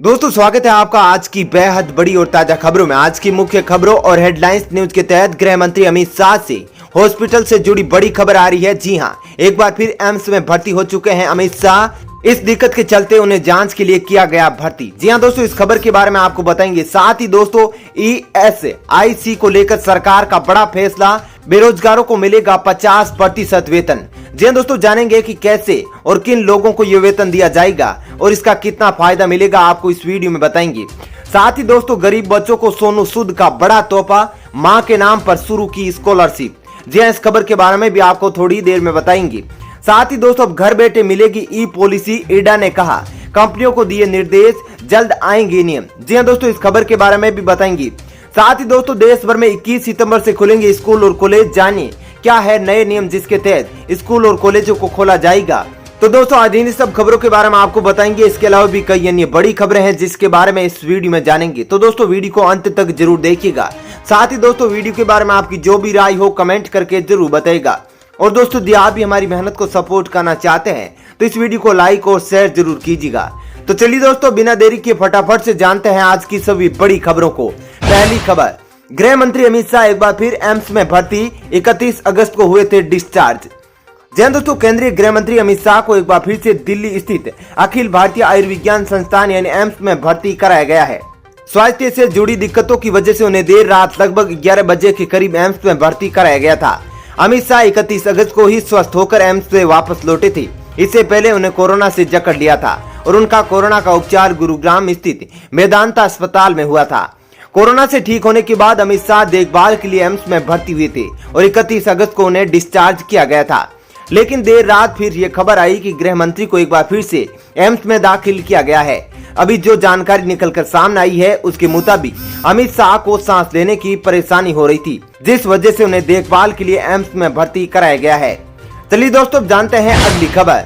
दोस्तों स्वागत है आपका आज की बेहद बड़ी और ताजा खबरों में। आज की मुख्य खबरों और हेडलाइंस न्यूज के तहत गृह मंत्री अमित शाह से हॉस्पिटल से जुड़ी बड़ी खबर आ रही है। जी हां, एक बार फिर एम्स में भर्ती हो चुके हैं अमित शाह। इस दिक्कत के चलते उन्हें जांच के लिए किया गया भर्ती। जी हां दोस्तों, इस खबर के बारे में आपको बताएंगे। साथ ही दोस्तों ESIC को लेकर सरकार का बड़ा फैसला, बेरोजगारों को मिलेगा 50% वेतन। जी हां दोस्तों, जानेंगे कि कैसे और किन लोगों को ये वेतन दिया जाएगा और इसका कितना फायदा मिलेगा, आपको इस वीडियो में बताएंगे। साथ ही दोस्तों गरीब बच्चों को सोनू सूद का बड़ा तोहफा, मां के नाम पर शुरू की स्कॉलरशिप। जी हां, इस खबर के बारे में भी आपको थोड़ी देर में बताएंगे। साथ ही दोस्तों अब घर बैठे मिलेगी ई पॉलिसी, इडा ने कहा। कंपनियों को दिए निर्देश, जल्द आएंगे नियम। जी हां दोस्तों, इस खबर के बारे में भी बताएंगे। साथ ही दोस्तों देश भर में 21 सितंबर से खुलेंगे स्कूल और कॉलेज। जानिए क्या है नए नियम जिसके तहत स्कूल और कॉलेजों को खोला जाएगा। तो दोस्तों आज इन सब खबरों के बारे में आपको बताएंगे। इसके अलावा भी कई अन्य बड़ी खबरें हैं जिसके बारे में इस वीडियो में जानेंगे। तो दोस्तों वीडियो को अंत तक जरूर देखिएगा। साथ ही दोस्तों वीडियो के बारे में आपकी जो भी राय हो कमेंट करके जरूर बताइएगा। और दोस्तों यदि आप भी हमारी मेहनत को सपोर्ट करना चाहते हैं तो इस वीडियो को लाइक और शेयर जरूर कीजिएगा। तो चलिए दोस्तों बिना देरी के फटाफट से जानते हैं आज की सभी बड़ी खबरों को। पहली खबर, गृह मंत्री अमित शाह एक बार फिर एम्स में भर्ती, 31 अगस्त को हुए थे डिस्चार्ज। जी हां दोस्तों, केंद्रीय गृह मंत्री अमित शाह को एक बार फिर से दिल्ली स्थित अखिल भारतीय आयुर्विज्ञान संस्थान यानी एम्स में भर्ती कराया गया है। स्वास्थ्य से जुड़ी दिक्कतों की वजह से उन्हें देर रात लगभग 11 बजे के करीब एम्स में भर्ती कराया गया था। अमित शाह 31 अगस्त को ही स्वस्थ होकर एम्स से वापस लौटे थे। इससे पहले उन्हें कोरोना से जकड़ लिया था और उनका कोरोना का उपचार गुरुग्राम स्थित मेदांता अस्पताल में हुआ था। कोरोना से ठीक होने के बाद अमित शाह देखभाल के लिए एम्स में भर्ती हुए थे और 31 अगस्त को उन्हें डिस्चार्ज किया गया था। लेकिन देर रात फिर यह खबर आई कि गृह मंत्री को एक बार फिर से एम्स में दाखिल किया गया है। अभी जो जानकारी निकलकर सामने आई है उसके मुताबिक अमित शाह को सांस लेने की परेशानी हो रही थी, जिस वजह से उन्हें देखभाल के लिए एम्स में भर्ती कराया गया है। चलिए दोस्तों जानते हैं अगली खबर।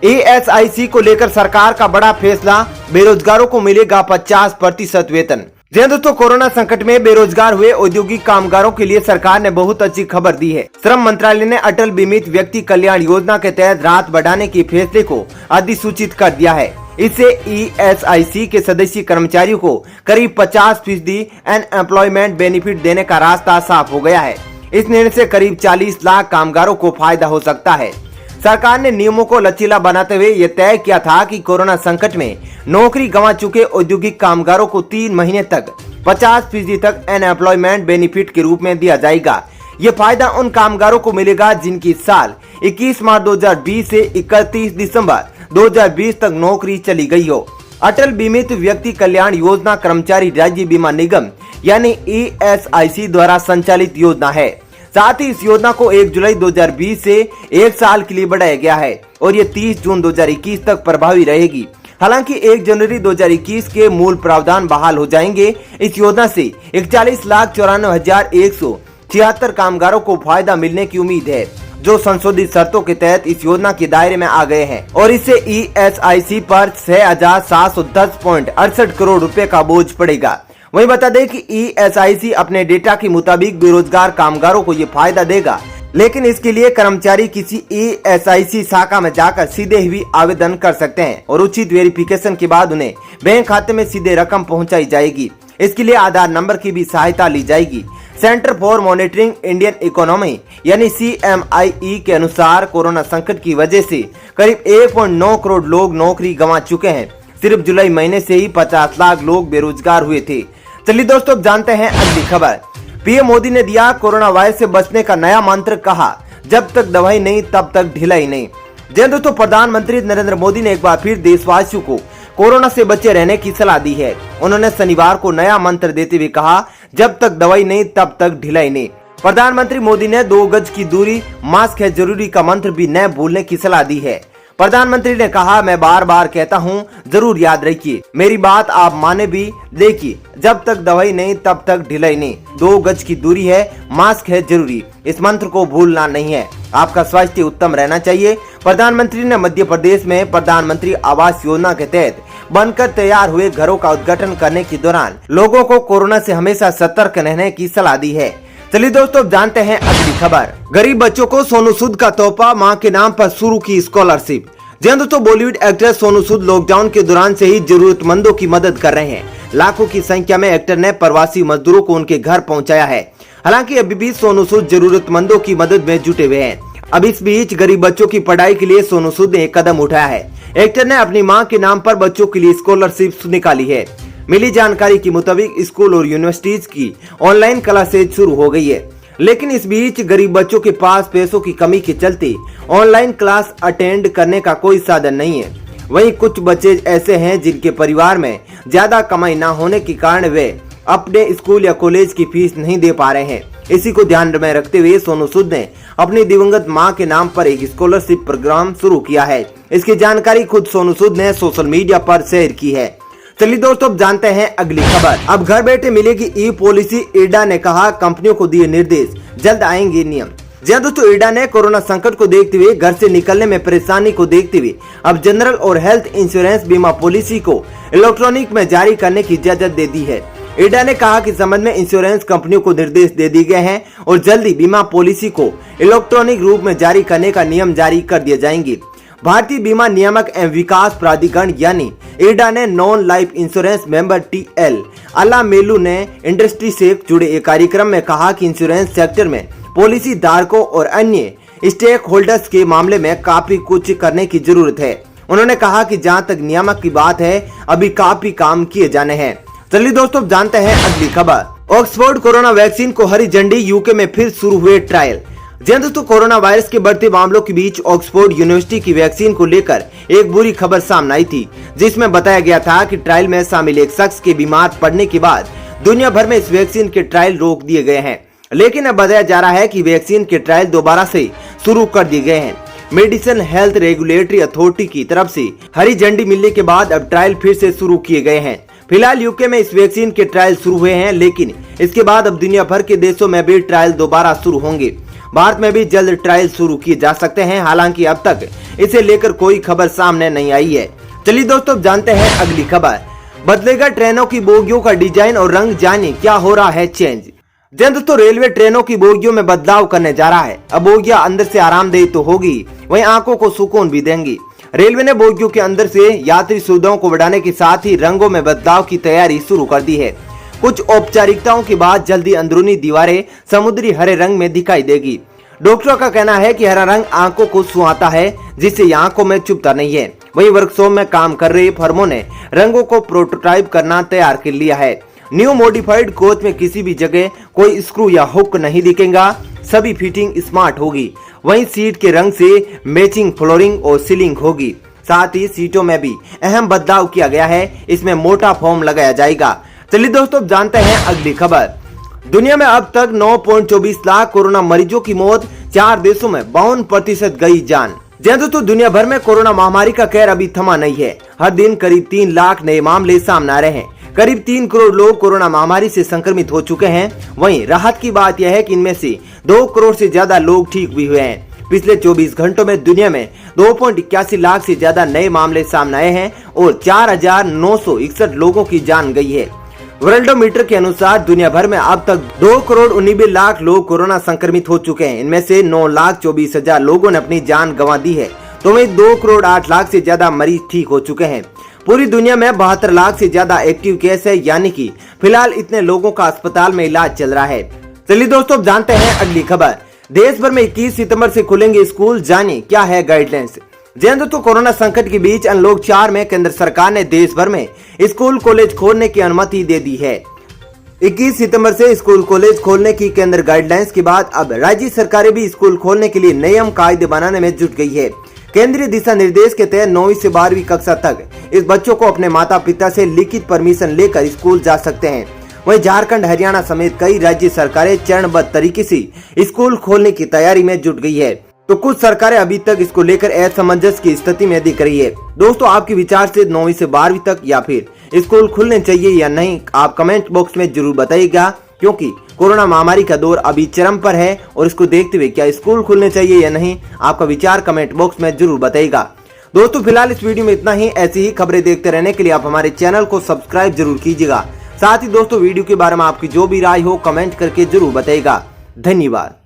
ESIC को लेकर सरकार का बड़ा फैसला, बेरोजगारों को मिलेगा 50% वेतन। जी दोस्तों, कोरोना संकट में बेरोजगार हुए औद्योगिक कामगारों के लिए सरकार ने बहुत अच्छी खबर दी है। श्रम मंत्रालय ने अटल बीमित व्यक्ति कल्याण योजना के तहत राहत बढ़ाने के फैसले को अधिसूचित कर दिया है। इससे ESIC के सदस्य कर्मचारियों को करीब 50% अनएम्प्लॉयमेंट बेनिफिट देने का रास्ता साफ हो गया है। इस निर्णय से करीब 40 लाख कामगारों को फायदा हो सकता है। सरकार ने नियमों को लचीला बनाते हुए यह तय किया था कि कोरोना संकट में नौकरी गंवा चुके औद्योगिक कामगारों को 3 महीने तक 50% तक अनएम्प्लॉयमेंट बेनिफिट के रूप में दिया जाएगा। ये फायदा उन कामगारों को मिलेगा जिनकी साल 21 मार्च 2020 से 31 दिसंबर 2020 तक नौकरी चली गई हो। अटल बीमित व्यक्ति कल्याण योजना कर्मचारी राज्य बीमा निगम यानी ESIC द्वारा संचालित योजना है। साथ ही इस योजना को 1 जुलाई 2020 से 1 साल के लिए बढ़ाया गया है और ये 30 जून 2021 तक प्रभावी रहेगी। हालांकि 1 जनवरी 2021 के मूल प्रावधान बहाल हो जाएंगे। इस योजना से 41,94,176 कामगारों को फायदा मिलने की उम्मीद है, जो संशोधित शर्तों के तहत इस योजना के दायरे में आ गए हैं और इससे ESIC पर 6,710.68 करोड़ रुपए का बोझ पड़ेगा। वहीं बता दें कि ESIC अपने डेटा के मुताबिक बेरोजगार कामगारों को ये फायदा देगा, लेकिन इसके लिए कर्मचारी किसी ESIC शाखा में जाकर सीधे ही आवेदन कर सकते हैं और उचित वेरिफिकेशन के बाद उन्हें बैंक खाते में सीधे रकम पहुंचाई जाएगी। इसके लिए आधार नंबर की भी सहायता ली जाएगी। Centre for monitoring Indian economy यानी CMIE के अनुसार कोरोना संकट की वजह से करीब 1.9 करोड़ लोग नौकरी गंवा चुके हैं। सिर्फ जुलाई महीने से ही 50 लाख लोग बेरोजगार हुए थे। चलिए दोस्तों अब जानते हैं अगली खबर। पीएम मोदी ने दिया कोरोना वायरस से बचने का नया मंत्र, कहा जब तक दवाई नहीं तब तक ढिलाई नहीं। जी दोस्तों, प्रधानमंत्री नरेंद्र मोदी ने एक बार फिर देशवासियों को कोरोना से बचे रहने की सलाह दी है। उन्होंने शनिवार को नया मंत्र देते हुए कहा जब तक दवाई नहीं तब तक ढिलाई नहीं। प्रधानमंत्री मोदी ने 2 गज की दूरी, मास्क है जरूरी का मंत्र भी न भूलने की सलाह दी है। प्रधानमंत्री ने कहा मैं बार बार कहता हूं, जरूर याद रखिए, मेरी बात आप माने भी, देखिए जब तक दवाई नहीं तब तक ढिलाई नहीं, 2 गज की दूरी है, मास्क है जरूरी, इस मंत्र को भूलना नहीं है। आपका स्वास्थ्य उत्तम रहना चाहिए। प्रधानमंत्री ने मध्य प्रदेश में प्रधानमंत्री आवास योजना के तहत बनकर तैयार हुए घरों का उद्घाटन करने के दौरान लोगों को कोरोना से हमेशा सतर्क रहने की सलाह दी है। चलिए दोस्तों जानते हैं अगली खबर। गरीब बच्चों को सोनू सूद का तोहफा, मां के नाम पर शुरू की स्कॉलरशिप। जी हाँ दोस्तों, बॉलीवुड एक्टर सोनू सूद लॉकडाउन के दौरान से ही जरूरतमंदों की मदद कर रहे हैं। लाखों की संख्या में एक्टर ने प्रवासी मजदूरों को उनके घर पहुंचाया है। हालांकि अभी भी सोनू सूद जरूरतमंदों की मदद में जुटे हुए हैं। अब इस बीच गरीब बच्चों की पढ़ाई के लिए सोनू सूद ने एक कदम उठाया है। एक्टर ने अपनी मां के नाम पर बच्चों के लिए स्कॉलरशिप निकाली है। मिली जानकारी के मुताबिक स्कूल और यूनिवर्सिटीज की ऑनलाइन क्लासेज शुरू हो गई है, लेकिन इस बीच गरीब बच्चों के पास पैसों की कमी के चलते ऑनलाइन क्लास अटेंड करने का कोई साधन नहीं है। वहीं कुछ बच्चे ऐसे हैं जिनके परिवार में ज्यादा कमाई न होने के कारण वे अपने स्कूल या कॉलेज की फीस नहीं दे पा रहे हैं। इसी को ध्यान में रखते हुए सोनू सूद ने अपनी दिवंगत मां के नाम पर एक स्कॉलरशिप प्रोग्राम शुरू किया है। इसकी जानकारी खुद सोनू सूद ने सोशल मीडिया पर शेयर की है। चलिए दोस्तों, अब जानते हैं अगली खबर। अब घर बैठे मिलेगी ई पॉलिसी। इरडा ने कहा, कंपनियों को दिए निर्देश, जल्द आएंगे नियम। जी हाँ दोस्तों, इरडा ने कोरोना संकट को देखते हुए घर से निकलने में परेशानी को देखते हुए अब जनरल और हेल्थ इंश्योरेंस बीमा पॉलिसी को इलेक्ट्रॉनिक में जारी करने की इजाजत दे दी है। इरडा ने कहा कि संबंध में इंश्योरेंस कंपनियों को निर्देश दे दिए गए हैं और जल्दी बीमा पॉलिसी को इलेक्ट्रॉनिक रूप में जारी करने का नियम जारी कर दिए जाएंगे। भारतीय बीमा नियामक एवं विकास प्राधिकरण यानी इरडा ने non life insurance member TL Alamelu ने इंडस्ट्री से जुड़े एक कार्यक्रम में कहा कि इंश्योरेंस सेक्टर में पॉलिसी धारकों और अन्य स्टेक होल्डर्स के मामले में काफी कुछ करने की जरूरत है। उन्होंने कहा कि जहां तक नियामक की बात है, अभी काफी काम किए जाने हैं। चलिए दोस्तों, जानते हैं अगली खबर। ऑक्सफोर्ड कोरोना वैक्सीन को हरी झंडी। यूके में फिर शुरू हुए ट्रायल। जी दोस्तों, कोरोना वायरस के बढ़ते मामलों के बीच ऑक्सफोर्ड यूनिवर्सिटी की वैक्सीन को लेकर एक बुरी खबर सामने आई थी, जिसमें बताया गया था कि ट्रायल में शामिल एक शख्स के बीमार पड़ने के बाद दुनिया भर में इस वैक्सीन के ट्रायल रोक दिए गए हैं। लेकिन अब बताया जा रहा है कि वैक्सीन के ट्रायल दोबारा से शुरू कर दिए गए हैं। मेडिसिन हेल्थ रेगुलेटरी अथॉरिटी की तरफ से हरी झंडी मिलने के बाद अब ट्रायल फिर से शुरू किए गए हैं। फिलहाल यूके में इस वैक्सीन के ट्रायल शुरू हुए हैं, लेकिन इसके बाद अब दुनिया भर के देशों में भी ट्रायल दोबारा शुरू होंगे। भारत में भी जल्द ट्रायल शुरू किए जा सकते हैं। हालांकि अब तक इसे लेकर कोई खबर सामने नहीं आई है। चलिए दोस्तों, जानते हैं अगली खबर। बदलेगा ट्रेनों की बोगियों का डिजाइन और रंग, जानिए क्या हो रहा है चेंज। जी दोस्तों, रेलवे ट्रेनों की बोगियों में बदलाव करने जा रहा है। अब बोगियां अंदर से आरामदेह तो होगी, वहीं आंखों को सुकून भी देंगी। रेलवे ने बोगियों के अंदर से यात्री सुविधाओं को बढ़ाने के साथ ही रंगों में बदलाव की तैयारी शुरू कर दी है। कुछ औपचारिकताओं के बाद जल्दी अंदरूनी दीवारें समुद्री हरे रंग में दिखाई देगी। डॉक्टरों का कहना है कि हरा रंग आंखों को सुहाता है, जिससे ये आंखों में चुभता नहीं है। वहीं वर्कशॉप में काम कर रही फर्मों ने रंगों को प्रोटोटाइप करना तैयार कर लिया है। न्यू मॉडिफाइड कोच में किसी भी जगह कोई स्क्रू या हुक नहीं दिखेगा, सभी फिटिंग स्मार्ट होगी। वहीं सीट के रंग से मैचिंग फ्लोरिंग और सीलिंग होगी। साथ ही सीटों में भी अहम बदलाव किया गया है, इसमें मोटा फोम लगाया जाएगा। चलिए दोस्तों, जानते हैं अगली खबर। दुनिया में अब तक 9.24 लाख कोरोना मरीजों की मौत, 4 देशों में 52% गई जान। जी दोस्तों, दुनिया भर में कोरोना महामारी का कहर अभी थमा नहीं है। हर दिन करीब 3 लाख नए मामले सामने आ रहे हैं। करीब 3 करोड़ लोग कोरोना महामारी से संक्रमित हो चुके हैं। वहीं राहत की बात यह है कि इनमें से 2 करोड़ से ज्यादा लोग ठीक भी हुए हैं। पिछले 24 घंटों में दुनिया में 2.81 लाख से ज्यादा नए मामले सामने आए हैं और 4,961 लोगों की जान गई है। वर्ल्डोमीटर के अनुसार दुनिया भर में अब तक 2 करोड़ 19 लाख लोग कोरोना संक्रमित हो चुके हैं। इनमें से 9,24,000 लोगों ने अपनी जान गंवा दी है, तो वहीं 2 करोड़ 8 लाख से ज्यादा मरीज ठीक हो चुके हैं। पूरी दुनिया में 72 लाख से ज्यादा एक्टिव केस है, यानी कि फिलहाल इतने लोगों का अस्पताल में इलाज चल रहा है। चलिए दोस्तों, जानते हैं अगली खबर। देश भर में 21 सितंबर से खुलेंगे स्कूल, जानिए क्या है गाइडलाइंस। जी दोस्तों, कोरोना संकट के बीच अनलॉक 4 में केंद्र सरकार ने देश भर में स्कूल कॉलेज खोलने की अनुमति दे दी है। 21 सितंबर से स्कूल कॉलेज खोलने की केंद्र गाइडलाइंस के बाद अब राज्य सरकारें भी स्कूल खोलने के लिए नियम कायदे बनाने में जुट गई है। केंद्रीय दिशा निर्देश के तहत 9वीं से 12वीं कक्षा तक इस बच्चों को अपने माता पिता से लिखित परमिशन लेकर स्कूल जा सकते हैं। वहीं झारखंड, हरियाणा समेत कई राज्य सरकारें चरणबद्ध तरीके से स्कूल खोलने की तैयारी में जुट गई है, तो कुछ सरकारें अभी तक इसको लेकर असमंजस की स्थिति में दिख रही है। दोस्तों, आपके विचार से 9वीं से 12वीं तक या फिर स्कूल खुलने चाहिए या नहीं, आप कमेंट बॉक्स में जरूर बताइएगा, क्योंकि कोरोना महामारी का दौर अभी चरम पर है और इसको देखते हुए क्या स्कूल खुलने चाहिए या नहीं, आपका विचार कमेंट बॉक्स में जरूर बताइएगा। दोस्तों, फिलहाल इस वीडियो में इतना ही। ऐसी ही खबरें देखते रहने के लिए आप हमारे चैनल को सब्सक्राइब जरूर कीजिएगा। साथ ही दोस्तों, वीडियो के बारे में आपकी जो भी राय हो कमेंट करके जरूर बताइएगा। धन्यवाद।